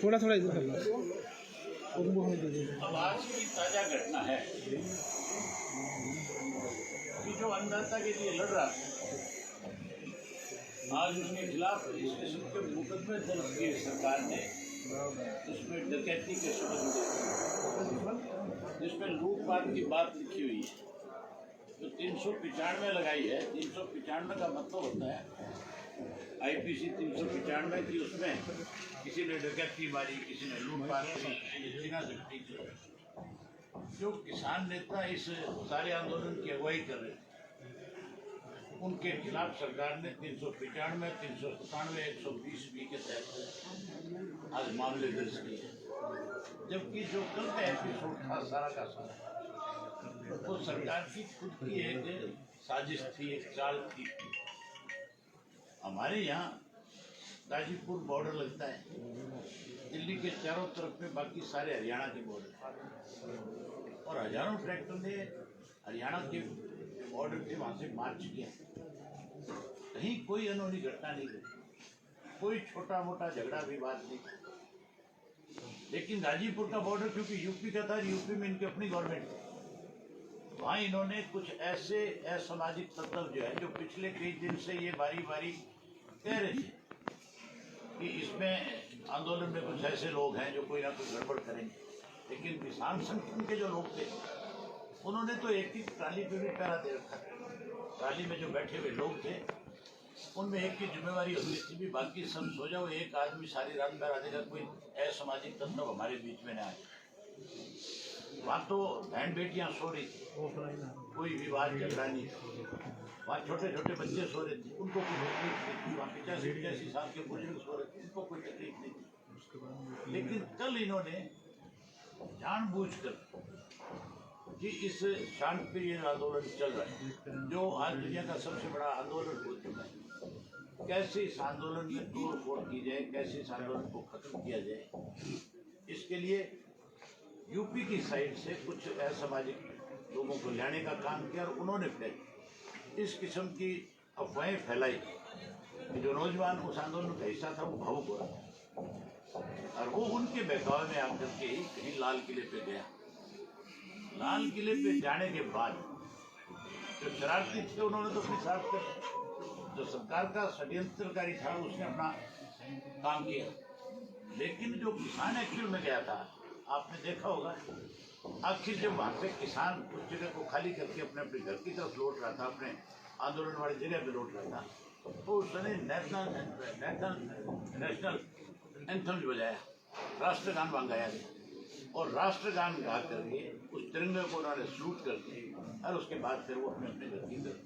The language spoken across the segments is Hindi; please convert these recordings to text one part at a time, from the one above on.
थोड़ा थोड़ा इधर कर लो। अब आज की ताजा घटना है कि जो अन्नदाता के लिए लड़ रहा है, आज उसके खिलाफ इस किस्म के मुकदमे दर्ज किए सरकार ने, उसमें डकैती के सबूत जिसमें लूटपाट की बात लिखी हुई है। जो 395 लगाई है, 395 का मतलब होता है IPC 395 की, उसमें किसी ने डकैती मारी, किसी ने लूटपाट करी, बिना जब्ती की। जो किसान नेता इस सारे आंदोलन की अगुवाई कर रहे थे, उनके खिलाफ सरकार ने 395, 397, 120B के तहत आज मामले दर्ज किए। जबकि जो कल का एपिसोड था सारा का सारा, तो सरकार की खुद की एक साजिश थी, एक चाल थी। हमारे यहाँ गाजीपुर बॉर्डर लगता है, दिल्ली के चारों तरफ में बाकी सारे हरियाणा के बॉर्डर, और हजारों ट्रैक्टर ने हरियाणा के बॉर्डर थे वहाँ से मार्च किया। कहीं कोई अनहोनी घटना नहीं हुई, कोई छोटा मोटा झगड़ा विवाद नहीं। लेकिन गाजीपुर का बॉर्डर क्योंकि यूपी का था, यूपी में इनकी अपनी गवर्नमेंट थी, वहाँ इन्होंने कुछ ऐसे असामाजिक तत्व जो है, जो पिछले कई दिन से ये बारी बारी कह रहे थे कि इसमें आंदोलन में कुछ ऐसे लोग हैं जो कोई ना कोई गड़बड़ करेंगे, लेकिन किसान संगठन के जो लोग थे उन्होंने तो एक ही ट्राली पे भी पैरा दे रखा था। ट्राली में जो बैठे हुए लोग थे उनमें एक की जिम्मेवारी होती थी भी बाकी सब सो जाओ, एक आदमी सारी रात पैरा देगा, कोई असामाजिक तत्व हमारे बीच में न आए। वहाँ तो बहन बेटियाँ सो रही थी, कोई विवाद झगड़ा नहीं था। वहाँ छोटे छोटे बच्चे सो रहे थे, उनको कोई तकलीफ नहीं थी। वहाँ 85 साल के बुजुर्ग सो रहे थे, उनको कोई तकलीफ नहीं थी। लेकिन कल इन्होंने जानबूझकर कि इस शांतिप्रिय आंदोलन चल रहा है, जो आज दुनिया का सबसे बड़ा आंदोलन हो चुका है, कैसे इस आंदोलन में तोड़ फोड़ की जाए, कैसे इस आंदोलन को खत्म किया जाए, इसके लिए यूपी की साइड से कुछ असामाजिक लोगों को लाने का काम किया, और उन्होंने फिर इस किस्म की अफवाहें फैलाई कि जो नौजवान उस आंदोलन का हिस्सा था वो भावुक हो रहा था, और वो उनके बहकावे में आकर के ही कहीं लाल किले पे गया। लाल किले पे जाने के बाद जो शरारती थे उन्होंने तो अपनी साफ कर, जो सरकार का षड्यंत्रकारी था उसने अपना काम किया। लेकिन जो किसान एक्चुअल में गया था, आपने देखा होगा, आखिर जब वहाँ से किसान उस जगह को खाली करके अपने अपने घर की तरफ लौट रहा था, अपने आंदोलन वाली जगह पे लौट रहा था, तो उसने नेशनल एंथम बजाया, राष्ट्रगान गाया और राष्ट्रगान गा करके उस तिरंगे को उन्होंने सलूट करके, और उसके बाद फिर वो अपने अपने घर की तरफ।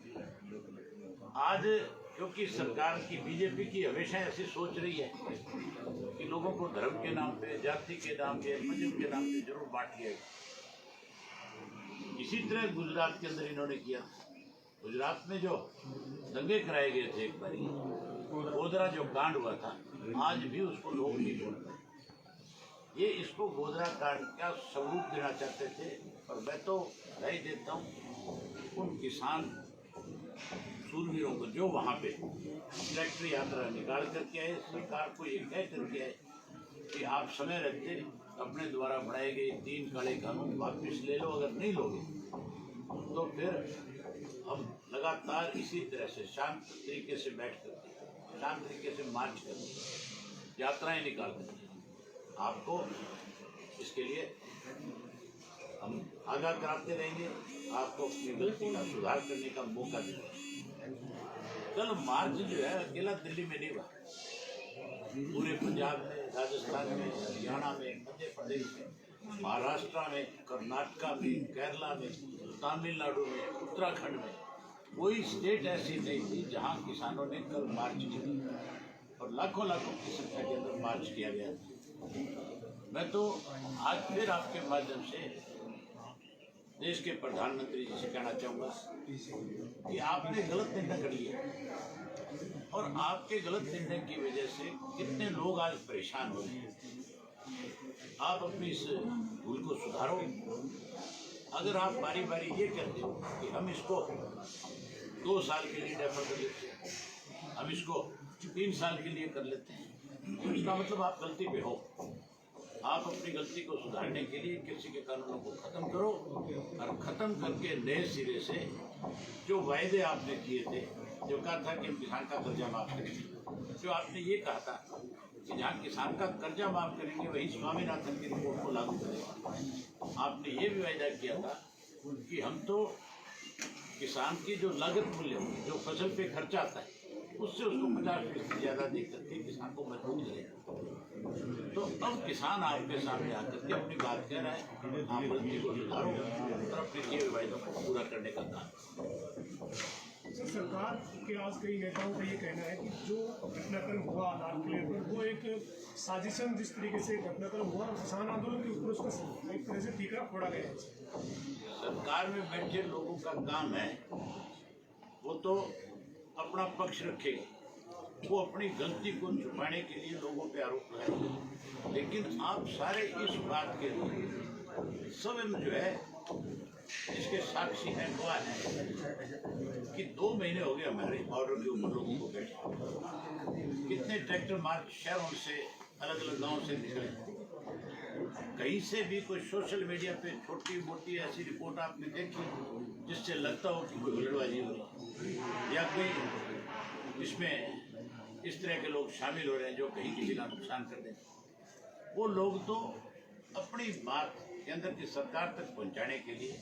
आज क्योंकि सरकार की बीजेपी की हमेशा ऐसी सोच रही है कि लोगों को धर्म के नाम पे, जाति के नाम पे, मजहब के नाम पे जरूर बांट लिया। इसी तरह गुजरात के अंदर इन्होंने किया। गुजरात में जो दंगे कराए गए थे एक बारी, गोधरा जो कांड हुआ था, आज भी उसको लोग नहीं बोल रहे। ये इसको गोधरा कांड का स्वरूप देना चाहते थे, और मैं तो राय देता हूँ उन किसान सूरवीरों को जो वहाँ पे ट्रैक्टर यात्रा निकाल करके आए, सरकार को ये कह करके आए कि आप समय रखते अपने द्वारा बनाए गए 3 काले कानून वापस ले लो, अगर नहीं लोगे तो फिर हम लगातार इसी तरह से शांत तरीके से बैठ करके, शांत तरीके से मार्च करके, यात्राएं निकाल करके आपको इसके लिए हम आगाह कराते रहेंगे, आपको अपनी गलती का सुधार करने का मौका देंगे। कल मार्च जो है अकेला दिल्ली में नहीं हुआ, पूरे पंजाब में, राजस्थान में, हरियाणा में, मध्य प्रदेश में, महाराष्ट्र में, कर्नाटक में, केरला में, तमिलनाडु में, उत्तराखंड में, कोई स्टेट ऐसी नहीं थी जहां किसानों ने कल मार्च किया, और लाखों लाखों की संख्या के अंदर मार्च किया गया था। मैं तो आज फिर आपके माध्यम से देश के प्रधानमंत्री जी से कहना चाहूँगा कि आपने गलत निर्णय कर लिया, और आपके गलत निर्णय की वजह से कितने लोग आज परेशान हो रहे हैं। आप अपनी इस भूल को सुधारो। अगर आप बारी बारी ये कहते हो कि हम इसको 2 साल के लिए डेफर कर लेते हैं, हम इसको 3 साल के लिए कर लेते हैं, उसका मतलब आप गलती पे हो। आप अपनी गलती को सुधारने के लिए कृषि के कानूनों को खत्म करो और खत्म करके नए सिरे से जो वायदे आपने किए थे, जो कहा था कि हम किसान का कर्जा माफ करेंगे, जो आपने ये कहा था कि जहाँ किसान का कर्जा माफ करेंगे वही स्वामीनाथन की रिपोर्ट को लागू करेंगे, आपने ये भी वायदा किया था कि हम तो किसान की जो लागत मूल्य होगी, जो फसल पे खर्चा आता है, उससे उसको 50% ज़्यादा दे करके किसान को मजबूत करेगा। तो अब किसान आपके सामने आकर के अपनी बात कह रहा है, आप गलती को सुधारो और अपने किए वायदों को पूरा करने का काम। सर, सरकार के आज कई नेताओं का ये कहना है कि जो घटनाक्रम हुआ लाल किले पर वो एक साजिशन, जिस तरीके से घटनाक्रम हुआ और किसान आंदोलन के ऊपर उसका एक तरह से ठीकरा फोड़ा गया है। सरकार में बैठे लोगों का काम है, वो तो अपना पक्ष रखेगी, वो अपनी गलती को छुपाने के लिए लोगों पे आरोप लगाएंगे, लेकिन आप सारे इस बात के लिए स्वयं जो है इसके साक्षी हैं, गवाह हैं कि 2 महीने हो गए हमारे बॉर्डर के ऊपर लोगों को बैठे, कितने ट्रैक्टर मार्च शहरों से, अलग अलग गांव से निकले। कहीं से भी कोई सोशल मीडिया पे छोटी मोटी ऐसी रिपोर्ट आपने देखी जिससे लगता हो कि कोई हुलड़बाजी हो रही या कोई इसमें इस तरह के लोग शामिल हो रहे हैं जो कहीं किसी का नुकसान कर दें? वो लोग तो अपनी बात केंद्र की सरकार तक पहुंचाने के लिए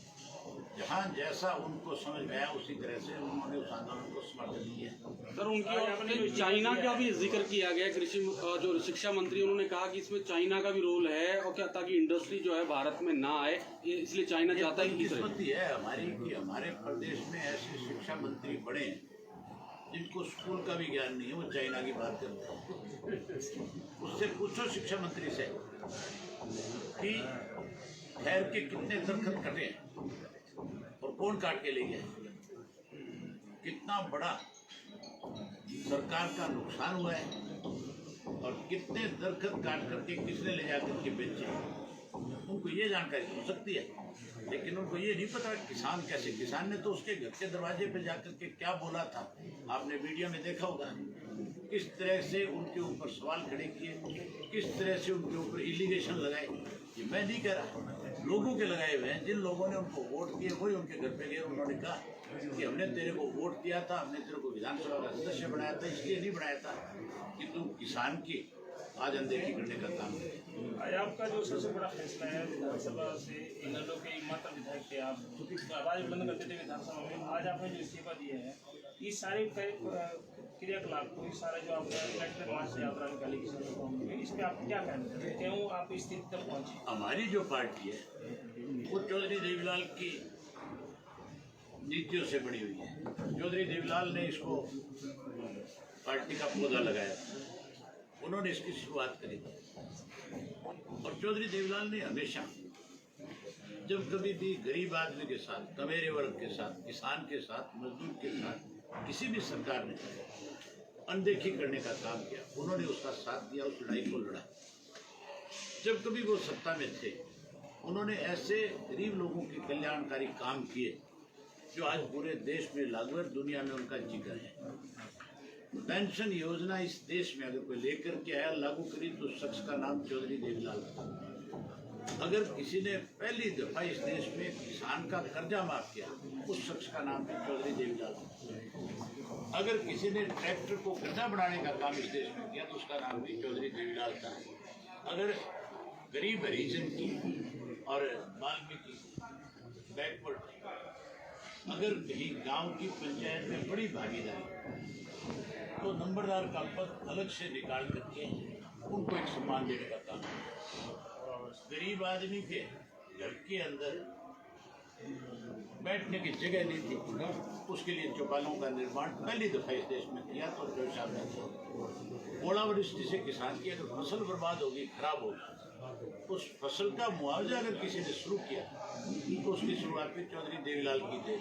जहां जैसा उनको समझ में आया उसी तरह से उन्होंने उस आंदोलन को समर्थन दिया। सर, उनकी ओर से चाइना का भी जिक्र किया गया, कृषि जो शिक्षा मंत्री उन्होंने कहा कि इसमें चाइना का भी रोल है और क्या, ताकि इंडस्ट्री जो है भारत में ना आए, इसलिए चाइना चाहता है कि किस्मती है हमारी कि हमारे प्रदेश में ऐसे शिक्षा मंत्री बड़े हैं जिनको स्कूल का भी ज्ञान नहीं है, वो चाइना की बात करते हैं। उससे पूछो शिक्षा मंत्री से कि ठहर के कितने दरख्त कटे और कौन काट के ले गया, कितना बड़ा सरकार का नुकसान हुआ है और कितने दरख्त काट करके किसने ले जाकर के बेचे। उनको ये जानकारी हो सकती है, लेकिन उनको ये नहीं पता किसान कैसे, किसान ने तो उसके घर के दरवाजे पे जाकर के क्या बोला था, आपने वीडियो में देखा होगा, किस तरह से उनके ऊपर सवाल खड़े किए, किस तरह से उनके ऊपर इलिगेशन लगाए। ये मैं नहीं कह रहा, लोगों के लगाए हुए हैं, जिन लोगों ने उनको वोट दिए वही उनके घर पे गए, उन्होंने कहा कि हमने तेरे को वोट दिया था, हमने तेरे को विधानसभा का सदस्य बनाया था, इसलिए नहीं बनाया था कि तू किसान की आज अनदेखी करने का काम करे। आज आपका जो सबसे बड़ा फैसला है, विधानसभा से इनलो के एकमात्र विधायक थे आप, आवाज बुलंद करते थे विधानसभा में, आज आपने जो इस्तीफा दिया है, ये सारे क्रियाकलाप को, ये सारा जो आपने इलेक्ट्रिक मार्च से यात्रा निकाली किसान, इस पर आप क्या कहना है, क्यों आप इस स्थिति तक पहुँचे? हमारी जो पार्टी है वो चौधरी देवीलाल की नीतियों से बनी हुई है। चौधरी देवीलाल ने इसको पार्टी का पौधा लगाया, उन्होंने इसकी शुरुआत करी थी और चौधरी देवीलाल ने हमेशा जब कभी भी गरीब आदमी के साथ, कमेरे वर्ग के साथ, किसान के साथ, मजदूर के साथ किसी भी सरकार ने अनदेखी करने का काम किया, उन्होंने उसका साथ दिया, उस लड़ाई को लड़ा। जब कभी वो सत्ता में थे उन्होंने ऐसे गरीब लोगों के कल्याणकारी काम किए जो आज पूरे देश में लागू है, दुनिया में उनका जिक्र है। पेंशन योजना इस देश में अगर कोई लेकर के आया, लागू करी, तो शख्स का नाम चौधरी देवीलाल था। अगर किसी ने पहली दफा इस देश में किसान का कर्जा माफ किया, उस शख्स का नाम है चौधरी देवीलाल। अगर किसी ने ट्रैक्टर को गड्ढा बनाने का काम इस देश में किया तो उसका नाम भी चौधरी देवीलाल था। अगर गरीब हरिजन की और वाल्मीकि बैकवर्ड, अगर कहीं गांव की पंचायत में बड़ी भागीदारी, तो नंबरदार का पद अलग से निकाल करके उनको एक सम्मान देने का काम है। गरीब आदमी के घर के अंदर बैठने की जगह नहीं थी, उसके लिए चौपालों का निर्माण पहली दफा इस देश में किया तो जो साहब ने किया। ओलावृष्टि से किसान की अगर फसल बर्बाद होगी, खराब होगी, उस फसल का मुआवजा अगर किसी ने शुरू किया तो उसकी शुरुआत भी चौधरी देवीलाल की थी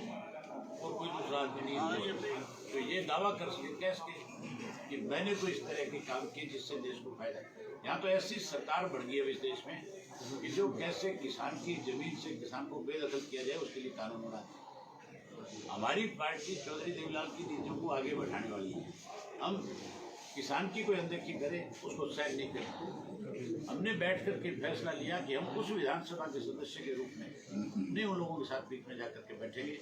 और कोई दूसरा आदमी नहीं थे। तो ये दावा कर सके कैसे कि मैंने कोई इस तरह के काम किए जिससे देश को फायदा। यहाँ तो ऐसी सरकार बढ़ गई है इस देश में कि जो कैसे किसान की जमीन से किसान को बेदखल किया जाए उसके लिए कानून बना है। हमारी पार्टी चौधरी देवीलाल की नीतियों को आगे बढ़ाने वाली है। हम किसान की कोई अनदेखी करे उसको सहन नहीं करना। हमने बैठ कर के फैसला लिया कि हम उस विधानसभा के सदस्य के रूप में नहीं उन लोगों के साथ बीच में जाकर के बैठेंगे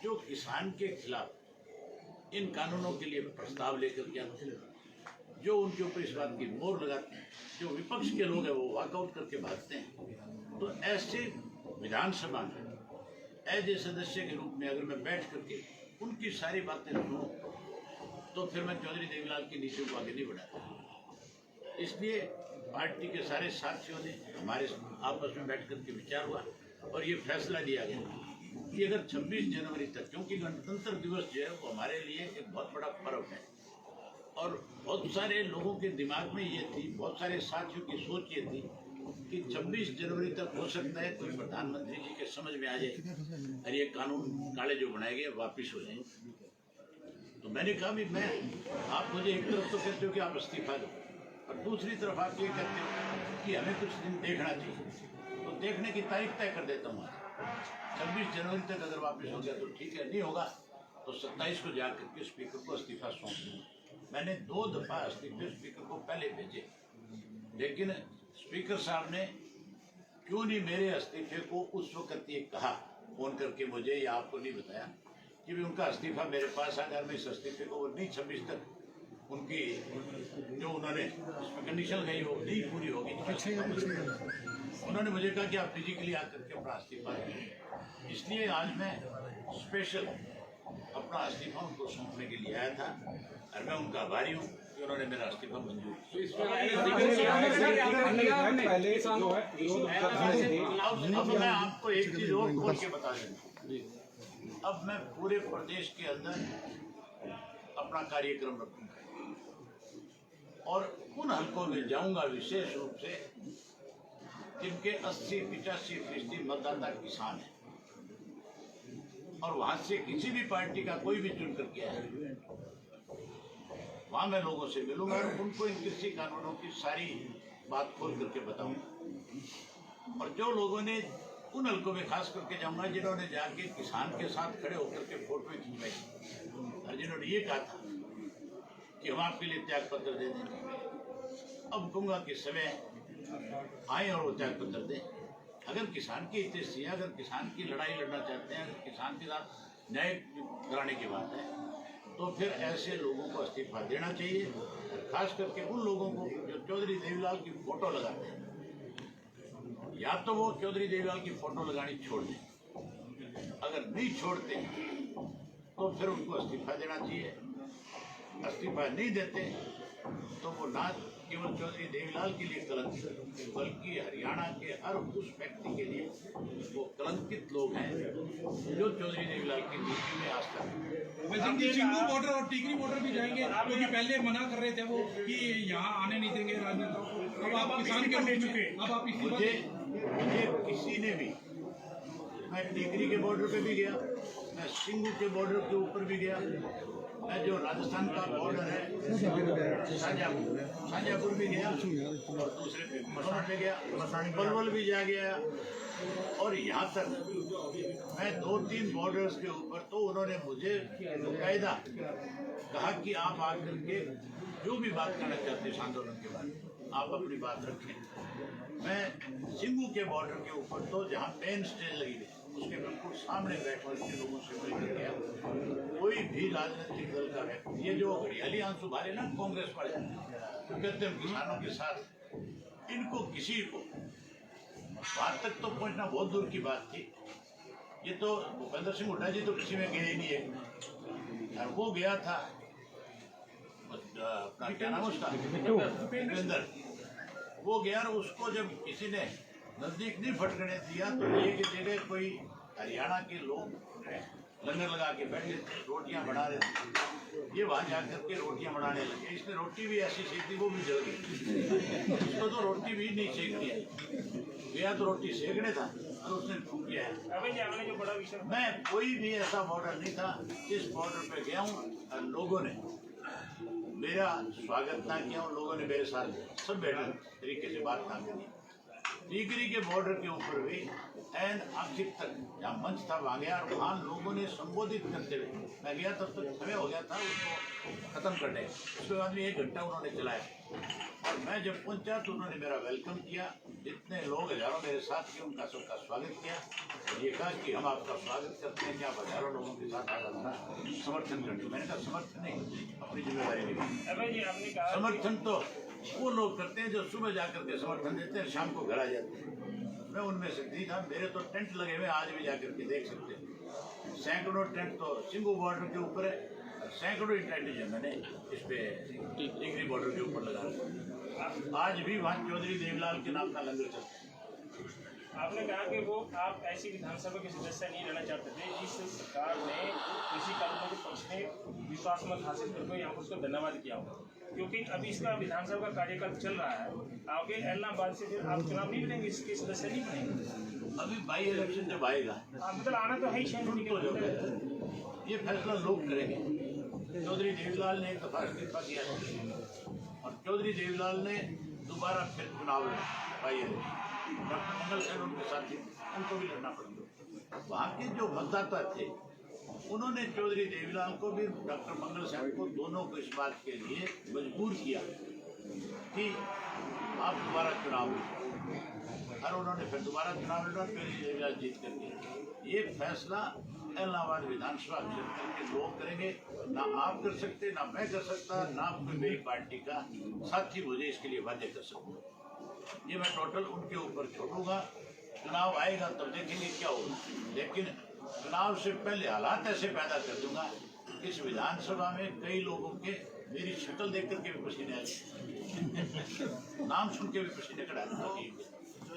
जो किसान के खिलाफ इन कानूनों के लिए प्रस्ताव लेकर के आते हैं, जो उनके ऊपर इस बात की मोहर लगाते हैं, जो विपक्ष के लोग हैं वो वॉकआउट करके भागते हैं। तो ऐसे विधानसभा में एज ए सदस्य के रूप में अगर मैं बैठ करके उनकी सारी बातें सुनूं तो फिर मैं चौधरी देवीलाल की नीतियों को आगे नहीं बढ़ाता। इसलिए पार्टी के सारे साथियों ने हमारे आपस में बैठ करके विचार हुआ और ये फैसला लिया गया कि अगर 26 जनवरी तक, क्योंकि गणतंत्र दिवस जो है वो हमारे लिए एक बहुत बड़ा पर्व है और बहुत सारे लोगों के दिमाग में ये थी, बहुत सारे साथियों की सोच ये थी कि 26 जनवरी तक हो सकता है कोई प्रधानमंत्री जी के समझ में आ जाए और ये कानून काले जो बनाए गए वापिस हो जाए। तो मैंने कहा भी आप मुझे एक तरफ तो कहते हो कि आप इस्तीफा दो और दूसरी तरफ आप ये कहते हो कि हमें कुछ दिन देखना चाहिए, तो देखने की तारीख तय कर देता हूँ। 26 जनवरी तक अगर वापस हो गया तो ठीक है, नहीं होगा तो 27 को जाकर के स्पीकर को इस्तीफा सौंप दूँ। मैंने 2 दफ़ा इस्तीफे स्पीकर को पहले भेजे, लेकिन स्पीकर साहब ने क्यों नहीं मेरे इस्तीफे को उस वक्त ये कहा फोन करके मुझे, या आपको नहीं बताया कि भी उनका इस्तीफा मेरे पास आ, मैं इस इस्तीफे को वो नहीं 26 तक उनकी जो उन्होंने कंडीशन लगाई वो नहीं पूरी होगी। उन्होंने मुझे कहा कि आप फिजिकली आकर के अपना इस्तीफा दें। इसलिए आज मैं स्पेशल अपना इस्तीफा उनको सौंपने के लिए आया था और मैं उनका आभारी हूँ कि उन्होंने मेरा इस्तीफा मंजूर किया। अब मैं आपको एक चीज़ और खोल के बता दूँ, अब मैं पूरे प्रदेश के अंदर अपना कार्यक्रम रखूंगा और उन हलकों में जाऊंगा विशेष रूप से जिनके 80-85% मतदाता किसान हैं और वहां से किसी भी पार्टी का कोई भी चुन कर गया है, वहां मैं लोगों से मिलूंगा और उनको इन कृषि कानूनों की सारी बात खोल करके बताऊंगा। और जो लोगों ने उन हलकों में खास करके जाऊंगा जिन्होंने जाके किसान के साथ खड़े होकर के फोटो खिंचवाई और जिन्होंने ये कहा था कि हम आपके लिए त्याग पत्र दे देंगे, अब कहूँगा कि समय आए और वो त्याग पत्र दें। अगर किसान की हितैषी है, अगर किसान की लड़ाई लड़ना चाहते हैं, अगर किसान के साथ न्याय कराने की बात है, तो फिर ऐसे लोगों को इस्तीफा देना चाहिए। खास करके उन लोगों को जो चौधरी देवीलाल की फोटो लगाते हैं, या तो वो चौधरी देवीलाल की फोटो लगानी छोड़ दें, अगर नहीं छोड़ते तो फिर उनको इस्तीफा देना चाहिए। इस्तीफा नहीं देते तो वो ना केवल चौधरी देवीलाल के लिए कलंकित बल्कि हरियाणा के हर उस व्यक्ति के लिए वो कलंकित लोग हैं जो चौधरी देवीलाल की नीति में आज तक चिंगू बॉर्डर और टीकरी बॉर्डर भी जाएंगे, क्योंकि पहले मना कर रहे थे वो कि यहाँ आने नहीं देंगे राजनेता। अब आप किसान के रूप में अब आप मुझे किसी ने भी, मैं टीकरी के बॉर्डर पे भी गया, मैं सिंगू के बॉर्डर के ऊपर भी गया, मैं जो राजस्थान का बॉर्डर है शाजापुर भी गया और दूसरे पे गया, पलवल भी जा गया और यहाँ तक मैं 2-3 बॉर्डर्स के ऊपर तो उन्होंने मुझे बाकायदा कहा कि आप आकर के जो भी बात करना चाहते हैं आंदोलन के बारे में आप अपनी बात रखें। मैं सिंगू के बॉर्डर के ऊपर तो जहाँ मेन स्टेज लगी थी उसके बिल्कुल सामने बैठकर के लोगों से मिलकर गया। कोई भी राजनीतिक दल का है, ये जो हरियाली आंसू भारे ना कांग्रेस वाले तो कहते हैं किसानों के साथ, इनको किसी को वहां तक तो पहुंचना बहुत दूर की बात थी। ये तो भूपेंद्र सिंह हुड्डा जी तो किसी में गए ही नहीं है और वो गया था अपना क्या नाम उसका भूपेंद्र, वो गया और उसको जब किसी ने नजदीक नहीं फटकने दिया तो ये कि जगह कोई हरियाणा के लोग लंगर लगा के बैठे थे, रोटियां बना रहे थे, ये वहाँ जाकर के रोटियां बनाने लगे। इसने रोटी भी ऐसी सेक दी वो भी जल गई, इसको तो रोटी भी नहीं सेक दिया, गया तो रोटी सेकने था और उसने फूक लिया है। मैं कोई भी ऐसा बॉर्डर नहीं था जिस बॉर्डर पे गया हूँ और लोगों ने मेरा स्वागत ना किया, उन लोगों ने मेरे साथ सब बेहतर तरीके से बात ना करी। टिकरी के बॉर्डर के ऊपर भी एंड आखिर तक जहाँ मंच था वहाँ गया और वहाँ लोगों ने संबोधित करते हुए, मैं गया तब तक समय हो गया था उसको खत्म करने, उसके बाद में 1 घंटा उन्होंने चलाया और मैं जब पहुंचा तो उन्होंने मेरा वेलकम किया। जितने लोग हजारों मेरे साथ थे उनका सबका स्वागत किया और ये कहा कि हम आपका स्वागत करते हैं कि आप हजारों लोगों के साथ आकर समर्थन करते। मैंने कहा समर्थन नहीं, अपनी जिम्मेदारी नहीं। अभय जी आपने कहा समर्थन तो वो लोग करते हैं जो सुबह जाकर के समर्थन देते हैं, शाम को घर आ जाते हैं। मैं उनमें से नहीं था। मेरे तो टेंट लगे हुए, आज भी जाकर के देख सकते हैं। सैकड़ों टेंट तो सिंगू बॉर्डर के ऊपर है, सैकड़ों टेंट जो मैंने इस पे टिकरी बॉर्डर के ऊपर लगा रखा। आज भी वहाँ चौधरी देवलाल के नाम का लंगर चलता है। आपने कहा कि वो आप ऐसी विधानसभा के सदस्य नहीं रहना चाहते थे, इस सरकार ने कृषि कानूनों के पक्ष में विश्वास मत हासिल करके यहाँ पर उसको धन्यवाद किया होगा, क्योंकि अभी इसका विधानसभा का कार्यकाल चल रहा है। आगे इलाहाबाद से फिर आप चुनाव नहीं लड़ेंगे, इसके सदस्य नहीं बनेंगे। अभी बाई इलेक्शन जब आएगा मतलब आना तो है ही शायद ये फैसला लोग करेंगे। चौधरी देवलाल ने एक दफा इस्तीफा किया और चौधरी देवलाल ने दोबारा फिर चुनाव लड़ा बाई इलेक्शन। डॉक्टर मंगल सेन उनके साथ थे, उनको भी लड़ना पड़ा। वहाँ के जो मतदाता थे उन्होंने चौधरी देवलाल को भी डॉक्टर मंगल सेन को, दोनों को इस बात के लिए मजबूर किया कि आप दोबारा चुनाव लड़ें और उन्होंने फिर दोबारा चुनाव लड़ा, चौधरी देवलाल जीत करके। ये फैसला इलाहाबाद विधानसभा क्षेत्र के लोग करेंगे। ना आप कर सकते, ना मैं कर सकता, ना कोई मेरी पार्टी का साथी मुझे इसके लिए बाध्य कर सकता। ये मैं टोटल उनके ऊपर छोड़ूंगा। चुनाव आएगा तब देखेंगे क्या होगा, लेकिन चुनाव से पहले हालात ऐसे पैदा कर दूंगा इस विधानसभा में कई लोगों के मेरी शक्ल देख करके भी पसीने आए, नाम सुन के भी पसीने खड़ा साहब,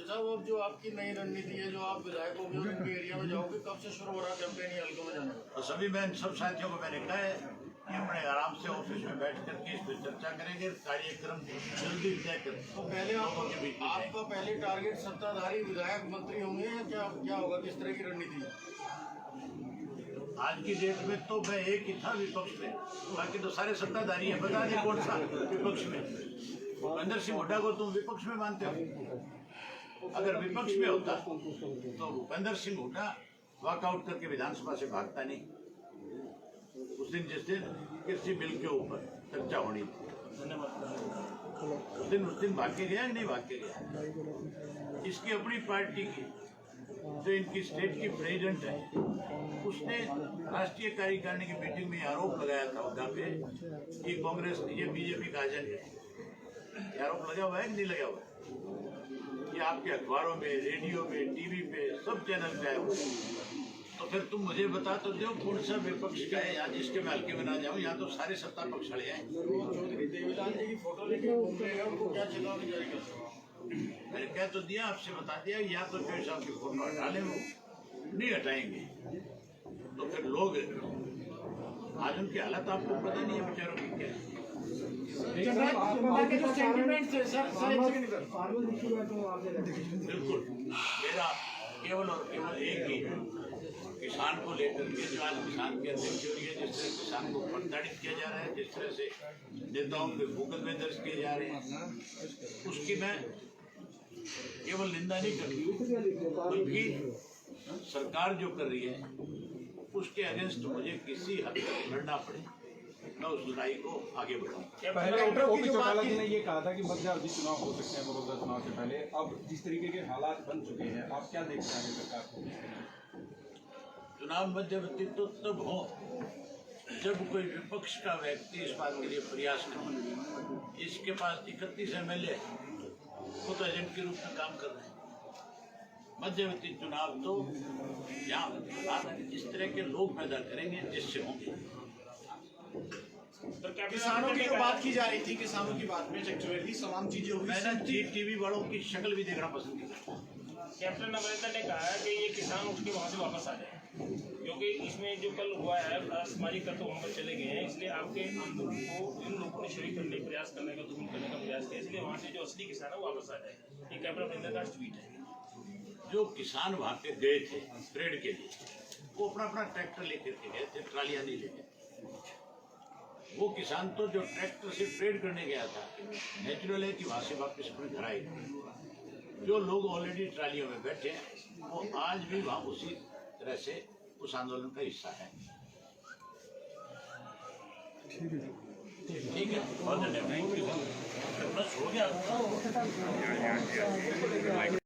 अब जो आपकी नई रणनीति है, जो आप विधायक होंगे उनके एरिया में जाओगे, कब से शुरू हो रहा है कैंपेन हल्कों में जाने का? तो सभी मैं सब साथियों को मैंने कहा है कि अपने आराम से ऑफिस में बैठ करके इस पर चर्चा करेंगे, कार्यक्रम जल्दी तय करें। तो पहले आपका पहले टारगेट सत्ताधारी विधायक मंत्री होंगे या क्या होगा, किस तरह की रणनीति है? आज की डेट में तो मैं एक ही था विपक्ष में, बाकी तो सारे सत्ताधारी हैं। बता दें कौन सा विपक्ष में? भूपेंद्र सिंह हुड्डा को तुम विपक्ष में मानते हो? अगर विपक्ष में होता तो भूपेंद्र सिंह हुड्डा वॉकआउट करके विधानसभा से भागता नहीं। उस दिन जिस दिन कृषि बिल के ऊपर चर्चा होनी थी, उस दिन भाग के गया कि नहीं भाग के गया? इसकी अपनी पार्टी की जो इनकी स्टेट की प्रेसिडेंट है, उसने राष्ट्रीय कार्यकारिणी की मीटिंग में आरोप लगाया था वहाँ पे कि कांग्रेस ये बीजेपी का एजेंट है। ये आरोप लगा हुआ है कि नहीं लगा हुआ है? ये आपके अखबारों में, रेडियो में, टीवी पे, सब चैनल पे आया। तो फिर तुम मुझे बता तो दो कौन सा विपक्ष का है आज जिसके मैं हल्के में ना जाऊँ। यहाँ तो सारे सत्ता पक्ष खड़े हैं। चौधरी देवीलाल जी की फोटो लेके घूम रहे हैं, उनको क्या चेतावनी जारी कर सकते? मैंने कह तो दिया, आपसे बता दिया, या तो जो साहब की फोटो हटा लें, वो नहीं हटाएंगे तो फिर लोग आज उनकी हालत आपको पता नहीं है बेचारों की क्या है। बिल्कुल, मेरा केवल और केवल एक ही किसान को लेकर के, जो आज किसान के अध्यक्ष हो रही है, जिस तरह किसान को प्रताड़ित किया जा रहा है, जिस तरह से नेताओं के मुकदमे दर्ज किए जा रहे हैं, उसकी मैं केवल निंदा नहीं करती, बल्कि सरकार जो कर रही है उसके अगेंस्ट मुझे किसी हद तक लड़ना पड़े, मैं उस लड़ाई को आगे बढ़ाऊँ। पहले ओपी चौटाला जी ने ये कहा था कि मध्यावधि चुनाव हो सकते हैं बड़ौदा चुनाव से पहले। अब जिस तरीके के हालात बन चुके हैं, आप क्या देखते हैं सरकार को? चुनाव मध्यवर्ती तो तब हो जब कोई विपक्ष का व्यक्ति इस बात के लिए प्रयास करे। इसके पास 31 MLA वो तो एजेंट के रूप में काम कर रहे हैं। मध्यवर्ती चुनाव तो यहाँ इस तरह के लोग पैदा करेंगे जिससे होंगे। किसानों की जो बात की जा रही थी, किसानों की बात में चकचोरी तमाम चीजें हुई। मैंने GTV वालों की शक्ल भी देखना पसंद किया। कैप्टन अमरिंदर ने कहा है कि ये किसान उठ के वहाँ से वापस आ जाए, क्योंकि इसमें जो कल हुआ है सामाजिक तत्व वहाँ पर चले गए हैं, इसलिए आपके आंदोलन को इन लोगों ने शरीक करने प्रयास करने का, दुगुन करने का प्रयास किया, इसलिए वहाँ से जो असली किसान है वो वापस आ जाए। ये कैप्टन अमरिंदर का ट्वीट है। जो किसान वहाँ पे गए थे परेड के लिए, वो अपना अपना ट्रैक्टर लेकर के गए थे, ट्रालियाँ नहीं लेके। वो किसान तो जो ट्रैक्टर से परेड करने गया था, नेचुरल है कि वहाँ से वापस अपने घर आएगा। जो लोग ऑलरेडी ट्रालियों में बैठे हैं वो आज भी वहाँ उसी तरह से उस आंदोलन का हिस्सा है। ठीक है, बहुत धन्यवाद। बस हो गया।